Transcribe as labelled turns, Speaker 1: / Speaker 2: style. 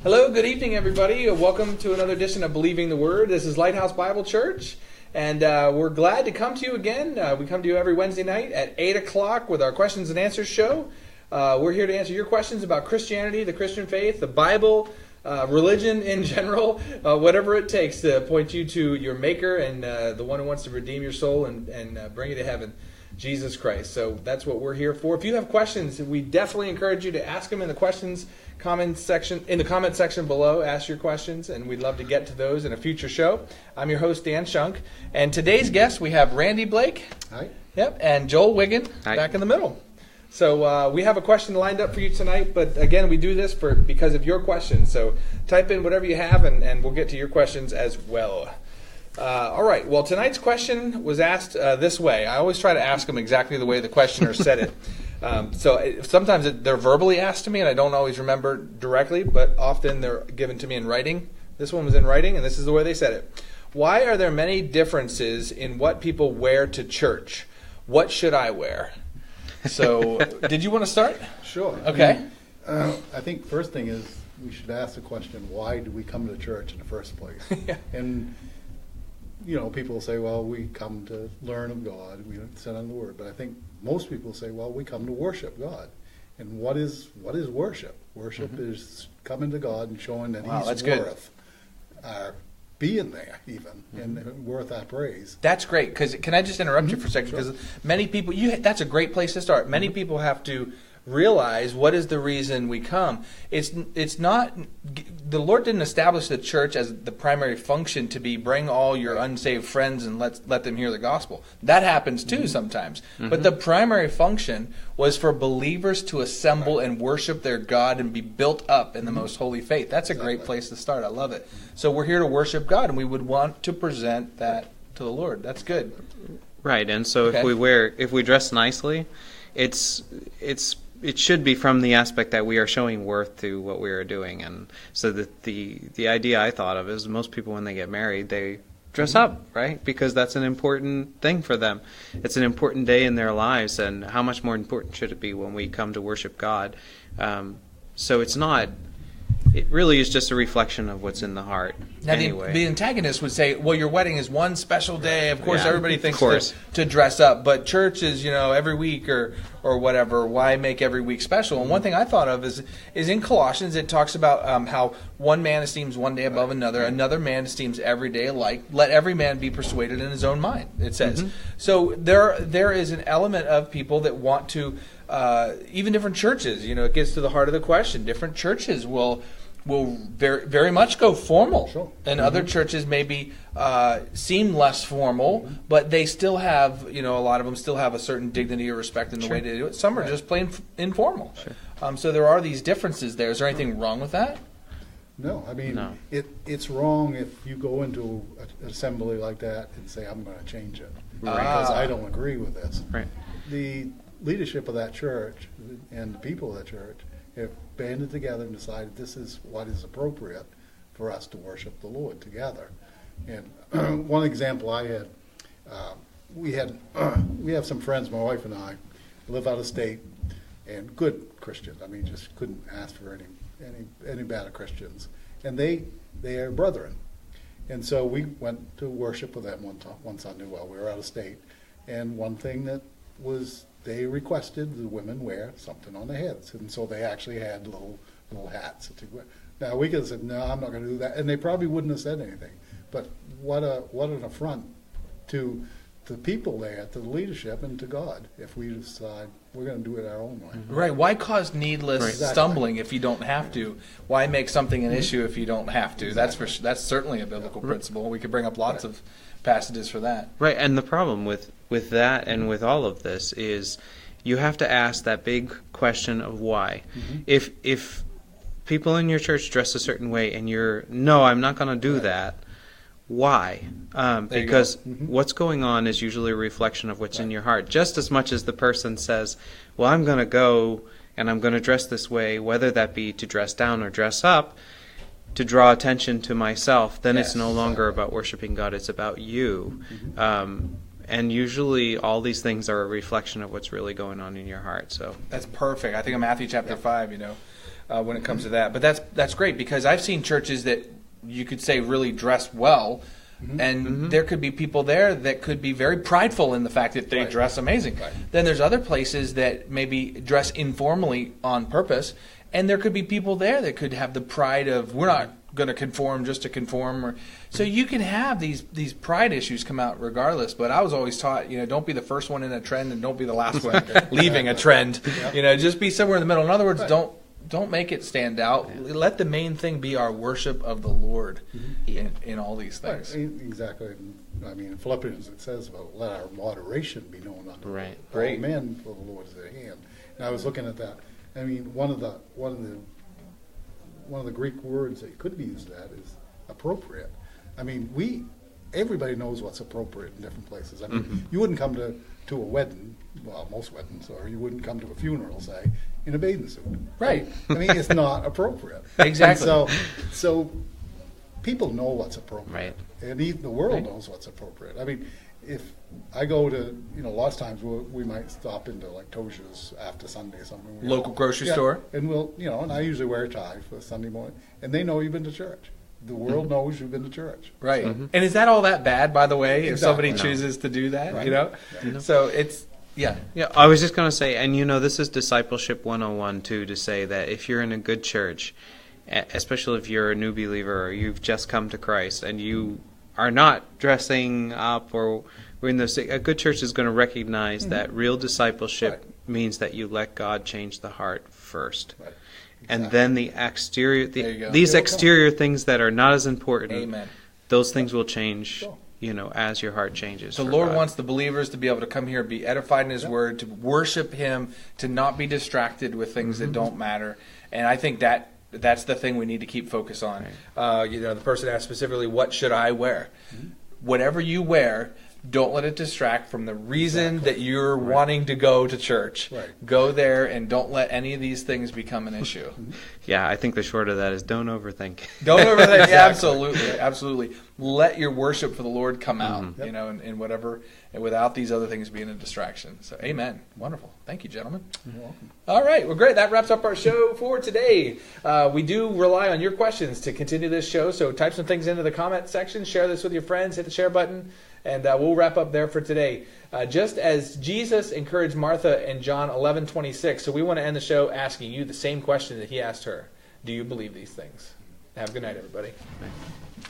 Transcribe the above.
Speaker 1: Hello, good evening, everybody. Welcome to another edition of Believing the Word. This is Lighthouse Bible Church, and we're glad to come to you again. We come to you every Wednesday night at 8 o'clock with our questions and answers show. We're here to answer your questions about Christianity, the Christian faith, the Bible, religion in general, whatever it takes to point you to your Maker and the one who wants to redeem your soul and bring you to heaven, Jesus Christ. So that's what we're here for. If you have questions, we definitely encourage you to ask them in the comment section below. Ask your questions, and we'd love to get to those in a future show. I'm your host, Dan Shunk, and today's guest, we have Randy Blake.
Speaker 2: Hi.
Speaker 1: Yep, and Joel Wiggin.
Speaker 3: Hi.
Speaker 1: Back in the middle. So we have a question lined up for you tonight, but again, we do this because of your questions. So type in whatever you have, and we'll get to your questions as well. All right. Well, tonight's question was asked this way. I always try to ask them exactly the way the questioner said it. Sometimes they're verbally asked to me, and I don't always remember directly, but often they're given to me in writing. This one was in writing, and this is the way they said it. Why are there many differences in what people wear to church? What should I wear? So, did you want to start?
Speaker 2: Sure.
Speaker 1: Okay.
Speaker 2: I think first thing is we should ask the question, why do we come to church in the first place?
Speaker 1: Yeah.
Speaker 2: And, you know, people say, well, we come to learn of God. We sit on the Word. But I think most people say, well, we come to worship God. And what is worship? Worship is coming to God and showing that He's worth our being there, even, and worth our praise.
Speaker 1: That's great. Because can I just interrupt you for a second? Because many people, that's a great place to start. Many people have to realize what is the reason we come. It's not, the Lord didn't establish the church as the primary function to be bring all your unsaved friends and let them hear the gospel. That happens too sometimes. But the primary function was for believers to assemble and worship their God and be built up in the most holy faith. That's a great place to start. I love it. So we're here to worship God, and we would want to present that to the Lord. That's good.
Speaker 3: Right, and so if we dress nicely, it should be from the aspect that we are showing worth to what we are doing. And so the idea I thought of is most people, when they get married, they dress up, right? Because that's an important thing for them. It's an important day in their lives, and how much more important should it be when we come to worship God? So it really is just a reflection of what's in the heart.
Speaker 1: Now,
Speaker 3: anyway.
Speaker 1: the antagonist would say, well, your wedding is one special day. Of course, everybody thinks to dress up. But church is, every week or whatever. Why make every week special? And one thing I thought of is in Colossians, it talks about how one man esteems one day above another. Another man esteems every day alike. Let every man be persuaded in his own mind, it says. So there is an element of people that want to, even different churches, it gets to the heart of the question. Different churches will very, very much go formal.
Speaker 2: Sure.
Speaker 1: And other churches maybe seem less formal, but they still have, a lot of them still have a certain dignity or respect in the way they do it. Some are just plain informal. Sure. So there are these differences there. Is there anything wrong with that?
Speaker 2: No, I mean, it's wrong if you go into an assembly like that and say, I'm going to change it because I don't agree with this.
Speaker 3: Right.
Speaker 2: The leadership of that church and the people of that church have banded together and decided this is what is appropriate for us to worship the Lord together. And one example I had, we have some friends, my wife and I, live out of state, and good Christians. I mean, just couldn't ask for any better Christians. And they are brethren. And so we went to worship with them one Sunday while we were out of state. And one thing that was, they requested the women wear something on their heads. And so they actually had little hats to wear. Now, we could have said, no, I'm not going to do that. And they probably wouldn't have said anything. But what an affront to the people there, to the leadership, and to God, if we decide we're going to do it our own way.
Speaker 1: Right. Why cause needless stumbling if you don't have to? Why make something an issue if you don't have to?
Speaker 2: Exactly.
Speaker 1: That's certainly a biblical principle. We could bring up lots of passages for that.
Speaker 3: Right, and the problem with that and with all of this is you have to ask that big question of why. If people in your church dress a certain way and no, I'm not going to do that, why? Because what's going on is usually a reflection of what's in your heart. Just as much as the person says, well, I'm going to go and I'm going to dress this way, whether that be to dress down or dress up, to draw attention to myself, then it's no longer about worshiping God, it's about you. And usually all these things are a reflection of what's really going on in your heart. So
Speaker 1: that's perfect. I think of Matthew chapter 5, when it comes to that. But that's great, because I've seen churches that you could say really dress well, and there could be people there that could be very prideful in the fact that they dress amazing. Right. Then there's other places that maybe dress informally on purpose, and there could be people there that could have the pride of, we're not going to conform just to conform. So you can have these pride issues come out regardless. But I was always taught, don't be the first one in a trend and don't be the last one leaving a trend. Just be somewhere in the middle. In other words, don't make it stand out. Yeah. Let the main thing be our worship of the Lord in all these things.
Speaker 2: Right. Exactly. I mean, in Philippians it says about let our moderation be known unto
Speaker 1: all
Speaker 2: men, for the Lord is at hand. And I was looking at that. I mean, one of the Greek words that could be used that is appropriate. I mean, everybody knows what's appropriate in different places. I mean, you wouldn't come to a wedding, well, most weddings, or you wouldn't come to a funeral, say, in a bathing suit.
Speaker 1: Right.
Speaker 2: I mean, it's not appropriate.
Speaker 1: Exactly.
Speaker 2: So people know what's appropriate.
Speaker 3: Right.
Speaker 2: And even the world knows what's appropriate. I mean, if I go to, lots of times we might stop into like Tozia's after Sunday or something.
Speaker 1: Local grocery store.
Speaker 2: And and I usually wear a tie for Sunday morning. And they know you've been to church. The world knows you've been to church.
Speaker 1: Right. And is that all that bad, by the way, if somebody chooses to do that?
Speaker 2: Right.
Speaker 1: Yeah. So it's,
Speaker 3: Yeah, I was just going to say, and this is Discipleship 101 too, to say that if you're in a good church, especially if you're a new believer or you've just come to Christ and you are not dressing up or in a good church is going to recognize that real discipleship means that you let God change the heart first. Right. Exactly. And then these exterior things that are not as important, those things will change. As your heart changes.
Speaker 1: The Lord wants the believers to be able to come here, be edified in His Word, to worship Him, to not be distracted with things that don't matter. And I think that's the thing we need to keep focus on. Right. The person asked specifically, what should I wear? Whatever you wear, don't let it distract from the reason that you're wanting to go to church. Right. Go there and don't let any of these things become an issue.
Speaker 3: Yeah, I think the short of that is don't overthink.
Speaker 1: Don't overthink. Yeah, absolutely. Let your worship for the Lord come out, in whatever, and without these other things being a distraction. So, amen. Wonderful. Thank you, gentlemen.
Speaker 2: You're welcome.
Speaker 1: All right. Well, great. That wraps up our show for today. We do rely on your questions to continue this show, so type some things into the comment section. Share this with your friends. Hit the share button. And we'll wrap up there for today. Just as Jesus encouraged Martha in John 11:26, so we want to end the show asking you the same question that He asked her. Do you believe these things? Have a good night, everybody.
Speaker 3: Bye.